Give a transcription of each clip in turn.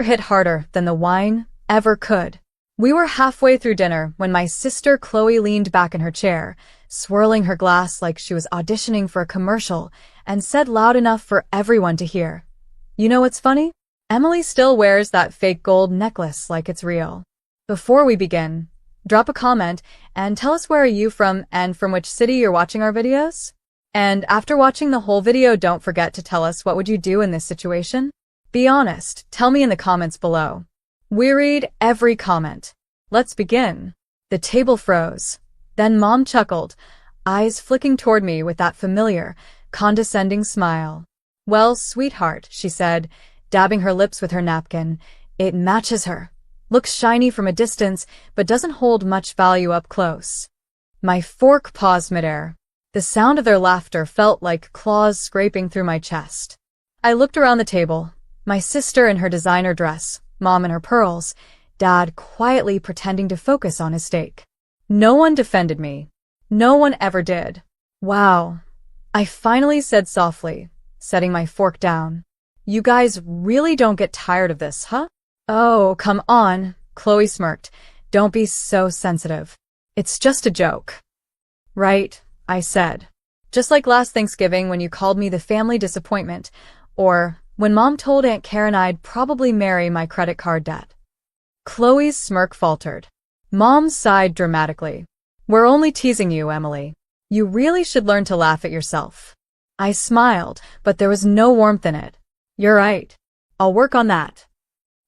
hit harder than the wine ever could. We were halfway through dinner when my sister Chloe leaned back in her chair, swirling her glass like she was auditioning for a commercial, and said loud enough for everyone to hear, "You know what's funny? Emily still wears that fake gold necklace like it's real." Before we begin, drop a comment and tell us where are you from and from which city you're watching our videos? And after watching the whole video, don't forget to tell us what would you do in this situation? Be honest, tell me in the comments below. We read every comment. Let's begin. The table froze. Then Mom chuckled, eyes flicking toward me with that familiar, condescending smile. "Well, sweetheart," she said, dabbing her lips with her napkin, "it matches her. Looks shiny from a distance, but doesn't hold much value up close." My fork paused midair. The sound of their laughter felt like claws scraping through my chest. I looked around the table, my sister in her designer dress, Mom in her pearls, Dad quietly pretending to focus on his steak. No one defended me. No one ever did. "Wow," I finally said softly, setting my fork down. "You guys really don't get tired of this, huh?" "Oh, come on," Chloe smirked. "Don't be so sensitive. It's just a joke." "Right," I said. "Just like last Thanksgiving when you called me the family disappointment, or when Mom told Aunt Karen I'd probably marry my credit card debt." Chloe's smirk faltered. Mom sighed dramatically. "We're only teasing you, Emily. You really should learn to laugh at yourself." I smiled, but there was no warmth in it. "You're right. I'll work on that."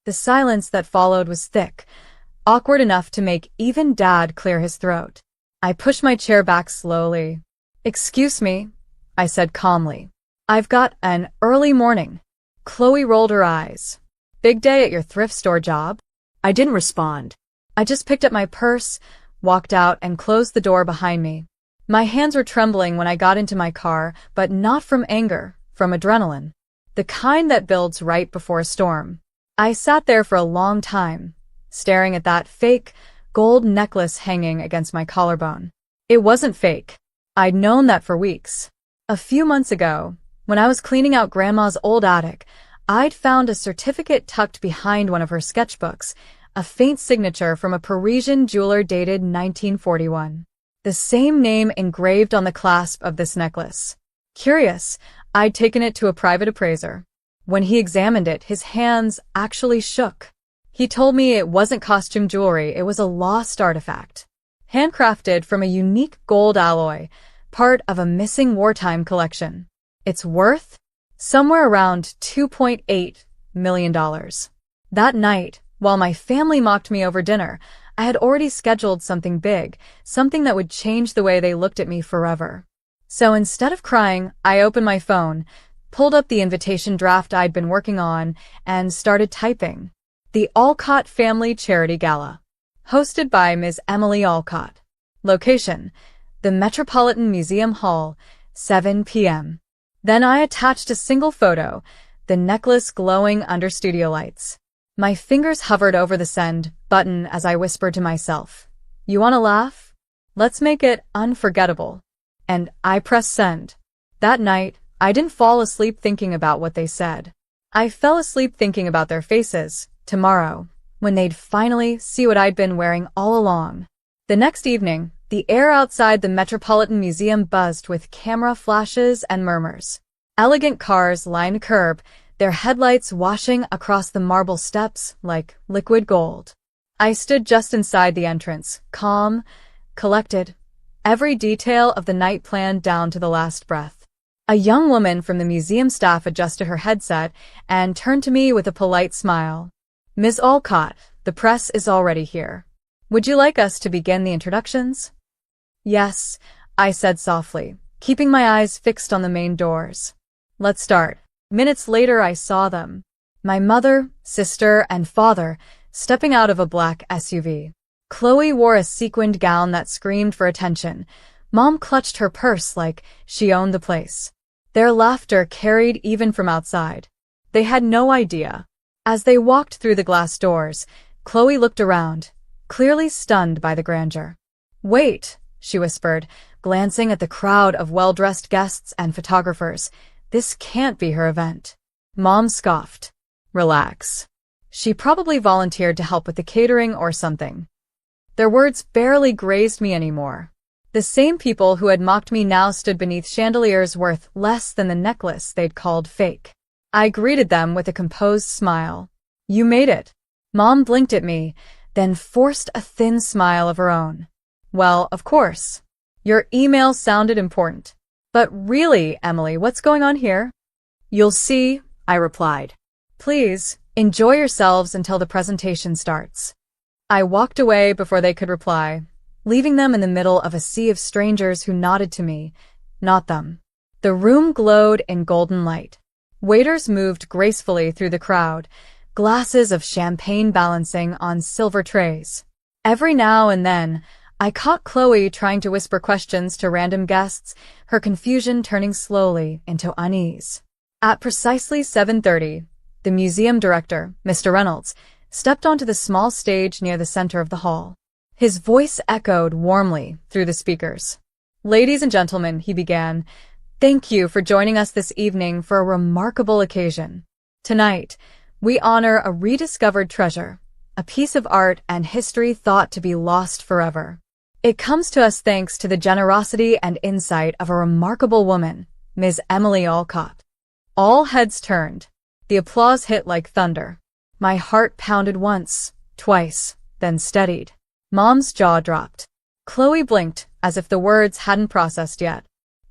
The silence that followed was thick, awkward enough to make even Dad clear his throat. I pushed my chair back slowly. "Excuse me," I said calmly. "I've got an early morning." Chloe rolled her eyes. "Big day at your thrift store job?" I didn't respond. I just picked up my purse, walked out, and closed the door behind me. My hands were trembling when I got into my car, but not from anger, from adrenaline. The kind that builds right before a storm. I sat there for a long time, staring at that fake, gold necklace hanging against my collarbone. It wasn't fake. I'd known that for weeks. A few months ago, when I was cleaning out Grandma's old attic, I'd found a certificate tucked behind one of her sketchbooks, a faint signature from a Parisian jeweler dated 1941. The same name engraved on the clasp of this necklace. Curious, I'd taken it to a private appraiser. When he examined it, his hands actually shook. He told me it wasn't costume jewelry, it was a lost artifact. Handcrafted from a unique gold alloy, part of a missing wartime collection. Its worth? Somewhere around $2.8 million. That night, while my family mocked me over dinner, I had already scheduled something big, something that would change the way they looked at me forever. So instead of crying, I opened my phone, pulled up the invitation draft I'd been working on, and started typing. The Alcott Family Charity Gala. Hosted by Ms. Emily Alcott. Location: the Metropolitan Museum Hall, 7 p.m. Then I attached a single photo, the necklace glowing under studio lights. My fingers hovered over the send button as I whispered to myself, "You want to laugh? Let's make it unforgettable." And I pressed send. That night, I didn't fall asleep thinking about what they said. I fell asleep thinking about their faces, tomorrow, when they'd finally see what I'd been wearing all along. The next evening, the air outside the Metropolitan Museum buzzed with camera flashes and murmurs. Elegant cars lined the curb, their headlights washing across the marble steps like liquid gold. I stood just inside the entrance, calm, collected, every detail of the night planned down to the last breath. A young woman from the museum staff adjusted her headset and turned to me with a polite smile. "Ms. Alcott, the press is already here. Would you like us to begin the introductions?" "Yes," I said softly, keeping my eyes fixed on the main doors. "Let's start." Minutes later, I saw them. My mother, sister, and father, stepping out of a black SUV. Chloe wore a sequined gown that screamed for attention. Mom clutched her purse like she owned the place. Their laughter carried even from outside. They had no idea. As they walked through the glass doors, Chloe looked around, clearly stunned by the grandeur. "Wait," she whispered, glancing at the crowd of well-dressed guests and photographers. "This can't be her event." Mom scoffed. "Relax. She probably volunteered to help with the catering or something. Their words barely grazed me anymore. The same people who had mocked me now stood beneath chandeliers worth less than the necklace they'd called fake. I greeted them with a composed smile. "You made it." Mom blinked at me, then forced a thin smile of her own. "Well, of course. Your email sounded important. But really, Emily, what's going on here?" "You'll see," I replied. "Please, enjoy yourselves until the presentation starts." I walked away before they could reply, leaving them in the middle of a sea of strangers who nodded to me, not them. The room glowed in golden light. Waiters moved gracefully through the crowd, glasses of champagne balancing on silver trays. Every now and then, I caught Chloe trying to whisper questions to random guests, her confusion turning slowly into unease. At precisely 7:30, the museum director, Mr. Reynolds, stepped onto the small stage near the center of the hall. His voice echoed warmly through the speakers. "Ladies and gentlemen," he began, "thank you for joining us this evening for a remarkable occasion. Tonight, we honor a rediscovered treasure, a piece of art and history thought to be lost forever. It comes to us thanks to the generosity and insight of a remarkable woman, Ms. Emily Alcott." All heads turned. The applause hit like thunder. My heart pounded once, twice, then steadied. Mom's jaw dropped. Chloe blinked, as if the words hadn't processed yet.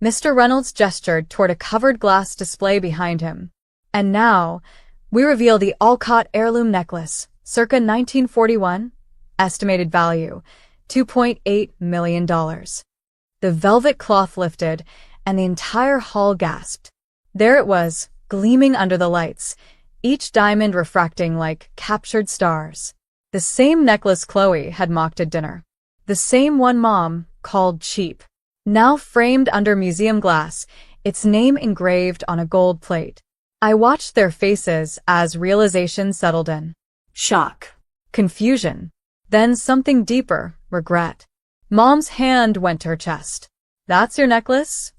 Mr. Reynolds gestured toward a covered glass display behind him. "And now, we reveal the Alcott heirloom necklace, circa 1941, estimated value, $2.8 million. The velvet cloth lifted, and the entire hall gasped. There it was, gleaming under the lights, each diamond refracting like captured stars. The same necklace Chloe had mocked at dinner. The same one Mom called cheap. Now framed under museum glass, its name engraved on a gold plate. I watched their faces as realization settled in. Shock. Confusion. Then something deeper, regret. Mom's hand went to her chest. "That's your necklace?"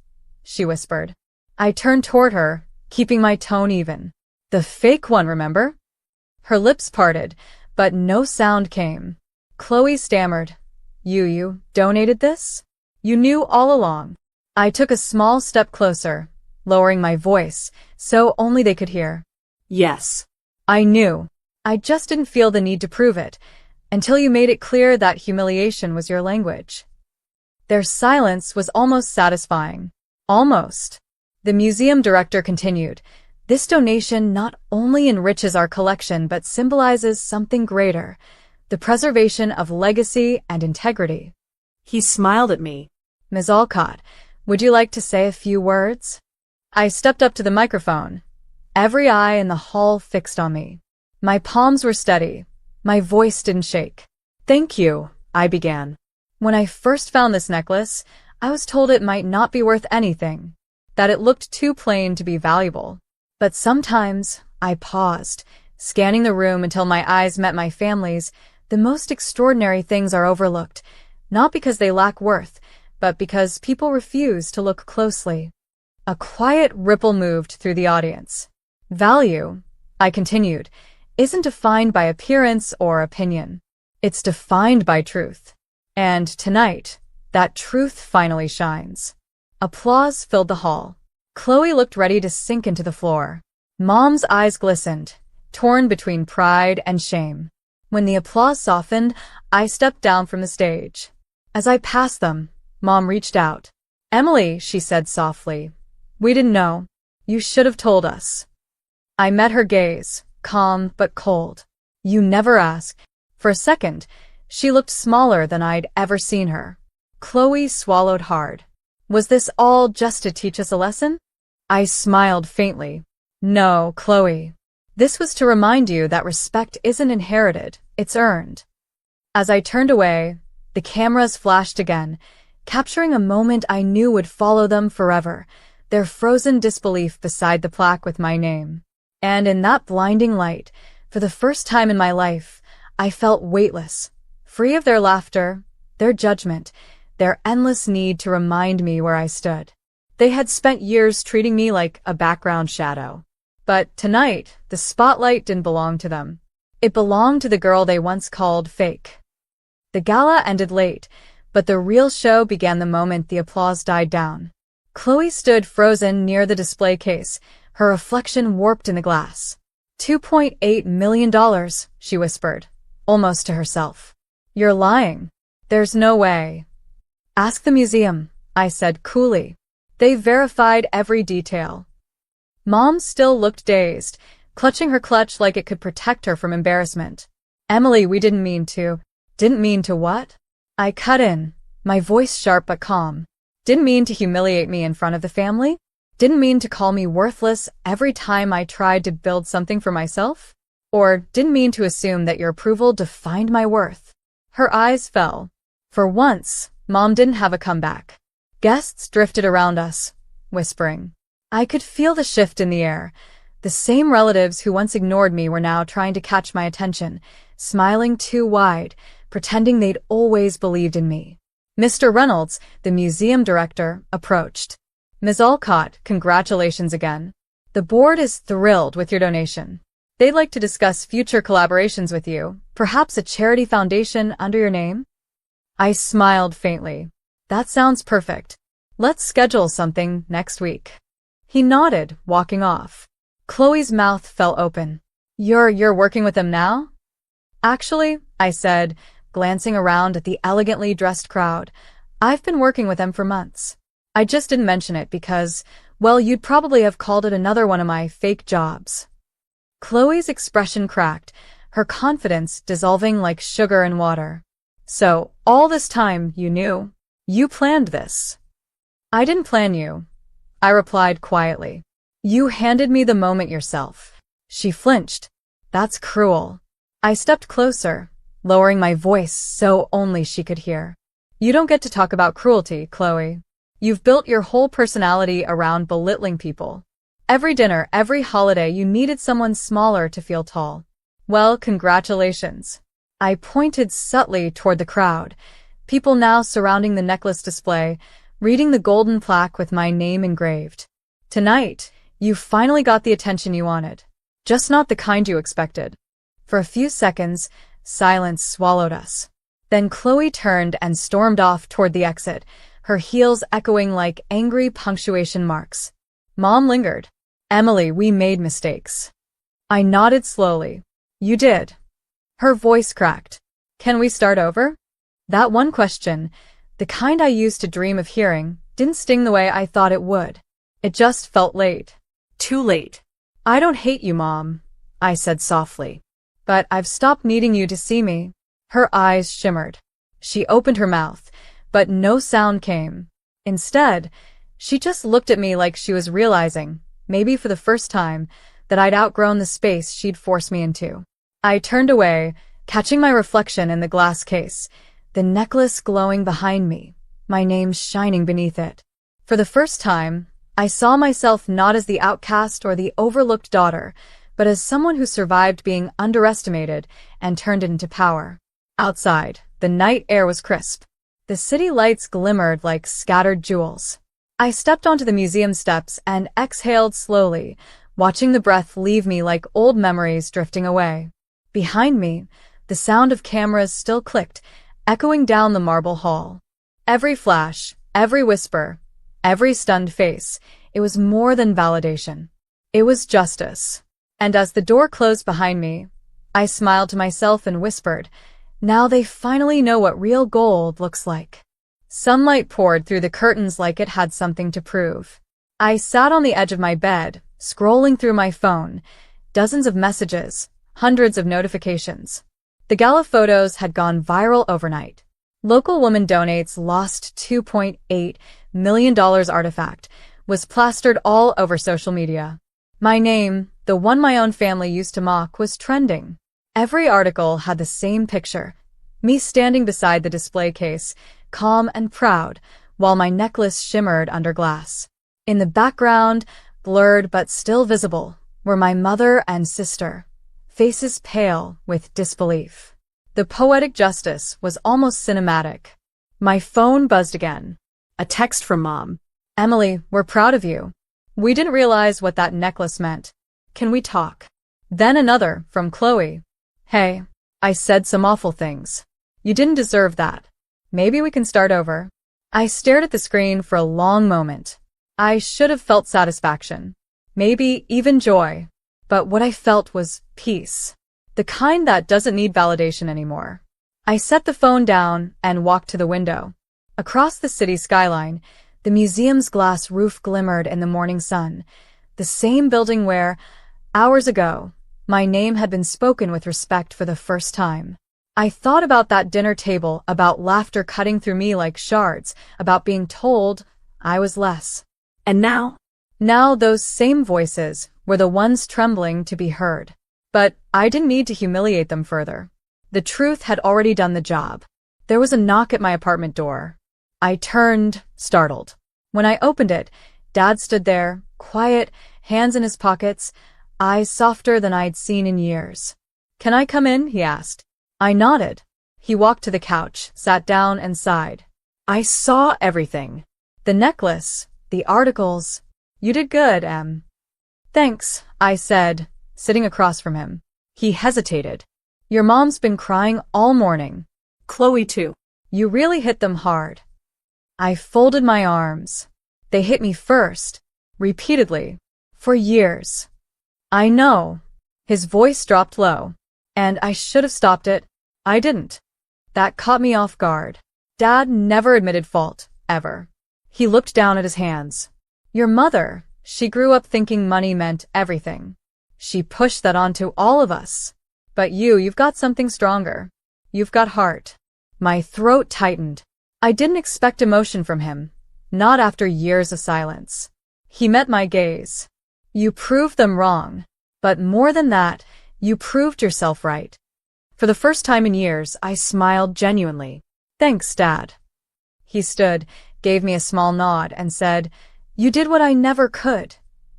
she whispered. I turned toward her, keeping my tone even. "The fake one, remember?" Her lips parted, but no sound came. Chloe stammered. You donated this? You knew all along." I took a small step closer, lowering my voice, so only they could hear. "Yes. I knew. I just didn't feel the need to prove it, until you made it clear that humiliation was your language." Their silence was almost satisfying. Almost. The museum director continued, "This donation not only enriches our collection but symbolizes something greater, the preservation of legacy and integrity." He smiled at me. "Ms. Alcott, would you like to say a few words?" I stepped up to the microphone, every eye in the hall fixed on me. My palms were steady. My voice didn't shake. "Thank you," I began. "When I first found this necklace, I was told it might not be worth anything, that it looked too plain to be valuable. But sometimes I paused, scanning the room until my eyes met my family's. The most extraordinary things are overlooked, not because they lack worth, but because people refuse to look closely." A quiet ripple moved through the audience. "Value," I continued, "isn't defined by appearance or opinion. It's defined by truth. And tonight, that truth finally shines." Applause filled the hall. Chloe looked ready to sink into the floor. Mom's eyes glistened, torn between pride and shame. When the applause softened, I stepped down from the stage. As I passed them, Mom reached out. "Emily," she said softly, "we didn't know. You should have told us." I met her gaze, calm but cold. "You never asked." For a second, she looked smaller than I'd ever seen her. Chloe swallowed hard. Was this all just to teach us a lesson? I smiled faintly. "No, Chloe. This was to remind you that respect isn't inherited, it's earned." As I turned away, the cameras flashed again, capturing a moment I knew would follow them forever, their frozen disbelief beside the plaque with my name. And in that blinding light, for the first time in my life, I felt weightless, free of their laughter, their judgment, their endless need to remind me where I stood. They had spent years treating me like a background shadow. But tonight, the spotlight didn't belong to them. It belonged to the girl they once called fake. The gala ended late, but the real show began the moment the applause died down. Chloe stood frozen near the display case, her reflection warped in the glass. $2.8 million, she whispered, almost to herself. You're lying. There's no way. Ask the museum, I said coolly. They verified every detail. Mom still looked dazed, clutching her clutch like it could protect her from embarrassment. Emily, we didn't mean to. Didn't mean to what? I cut in, my voice sharp but calm. Didn't mean to humiliate me in front of the family? Didn't mean to call me worthless every time I tried to build something for myself? Or didn't mean to assume that your approval defined my worth? Her eyes fell. For once, Mom didn't have a comeback. Guests drifted around us, whispering. I could feel the shift in the air. The same relatives who once ignored me were now trying to catch my attention, smiling too wide, pretending they'd always believed in me. Mr. Reynolds, the museum director, approached. Ms. Alcott, congratulations again. The board is thrilled with your donation. They'd like to discuss future collaborations with you, perhaps a charity foundation under your name? I smiled faintly. That sounds perfect. Let's schedule something next week. He nodded, walking off. Chloe's mouth fell open. You're working with them now? Actually, I said, glancing around at the elegantly dressed crowd, I've been working with them for months. I just didn't mention it because, well, you'd probably have called it another one of my fake jobs. Chloe's expression cracked, her confidence dissolving like sugar in water. So, all this time, you knew? You planned this? I didn't plan you, I replied quietly. You handed me the moment yourself. She flinched. That's cruel. I stepped closer, lowering my voice so only she could hear. You don't get to talk about cruelty, Chloe. You've built your whole personality around belittling people. Every dinner, every holiday, you needed someone smaller to feel tall. Well, congratulations. I pointed subtly toward the crowd, people now surrounding the necklace display, reading the golden plaque with my name engraved. Tonight, you finally got the attention you wanted. Just not the kind you expected. For a few seconds, silence swallowed us. Then Chloe turned and stormed off toward the exit, her heels echoing like angry punctuation marks. Mom lingered. Emily, we made mistakes. I nodded slowly. You did. Her voice cracked. Can we start over? That one question, the kind I used to dream of hearing, didn't sting the way I thought it would. It just felt late. Too late. I don't hate you, Mom, I said softly. But I've stopped needing you to see me. Her eyes shimmered. She opened her mouth, but no sound came. Instead, she just looked at me like she was realizing, maybe for the first time, that I'd outgrown the space she'd forced me into. I turned away, catching my reflection in the glass case, the necklace glowing behind me, my name shining beneath it. For the first time, I saw myself not as the outcast or the overlooked daughter, but as someone who survived being underestimated and turned it into power. Outside, the night air was crisp. The city lights glimmered like scattered jewels. I stepped onto the museum steps and exhaled slowly, watching the breath leave me like old memories drifting away. Behind me, the sound of cameras still clicked, echoing down the marble hall. Every flash, every whisper, every stunned face, it was more than validation. It was justice. And as the door closed behind me, I smiled to myself and whispered, now they finally know what real gold looks like. Sunlight poured through the curtains like it had something to prove. I sat on the edge of my bed, scrolling through my phone, dozens of messages, hundreds of notifications. The gala photos had gone viral overnight. Local woman donates lost $2.8 million artifact was plastered all over social media. My name, the one my own family used to mock, was trending. Every article had the same picture, me standing beside the display case, calm and proud, while my necklace shimmered under glass. In the background, blurred but still visible, were my mother and sister, faces pale with disbelief. The poetic justice was almost cinematic. My phone buzzed again. A text from Mom. Emily, we're proud of you. We didn't realize what that necklace meant. Can we talk? Then another, from Chloe. Hey, I said some awful things. You didn't deserve that. Maybe we can start over. I stared at the screen for a long moment. I should have felt satisfaction. Maybe even joy. But what I felt was peace. The kind that doesn't need validation anymore. I set the phone down and walked to the window. Across the city skyline, the museum's glass roof glimmered in the morning sun. The same building where, hours ago, my name had been spoken with respect for the first time. I thought about that dinner table, about laughter cutting through me like shards, about being told I was less. And now? Now those same voices were the ones trembling to be heard. But I didn't need to humiliate them further. The truth had already done the job. There was a knock at my apartment door. I turned, startled. When I opened it, Dad stood there, quiet, hands in his pockets, eyes softer than I'd seen in years. "Can I come in?" he asked. I nodded. He walked to the couch, sat down, and sighed. "I saw everything. The necklace, the articles. You did good, Em." "Thanks," I said, sitting across from him. He hesitated. "Your mom's been crying all morning." Chloe too. "You really hit them hard." I folded my arms. They hit me first, repeatedly, for years. "I know." His voice dropped low. "And I should have stopped it. I didn't." That caught me off guard. Dad never admitted fault, ever. He looked down at his hands. "Your mother, she grew up thinking money meant everything. She pushed that onto all of us. But you've got something stronger. You've got heart." My throat tightened. I didn't expect emotion from him, not after years of silence. He met my gaze. "You proved them wrong. But more than that, you proved yourself right." For the first time in years, I smiled genuinely. "Thanks, Dad." He stood, gave me a small nod, and said, "You did what I never could.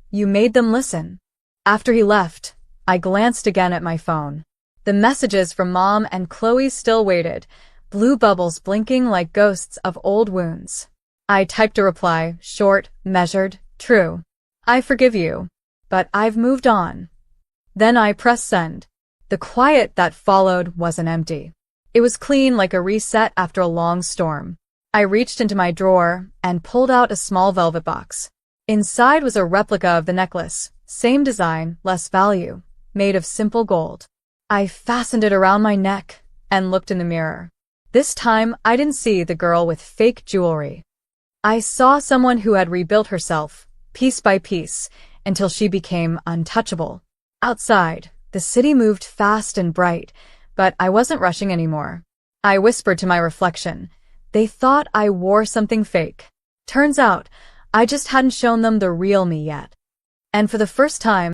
You made them listen." After he left, I glanced again at my phone. The messages from Mom and Chloe still waited, blue bubbles blinking like ghosts of old wounds. I typed a reply, short, measured, true. "I forgive you, but I've moved on." Then I pressed send. The quiet that followed wasn't empty. It was clean, like a reset after a long storm. I reached into my drawer and pulled out a small velvet box. Inside was a replica of the necklace, same design, less value, made of simple gold. I fastened it around my neck and looked in the mirror. This time, I didn't see the girl with fake jewelry. I saw someone who had rebuilt herself, piece by piece, until she became untouchable. Outside, the city moved fast and bright, but I wasn't rushing anymore. I whispered to my reflection. They thought I wore something fake. Turns out, I just hadn't shown them the real me yet. And for the first time,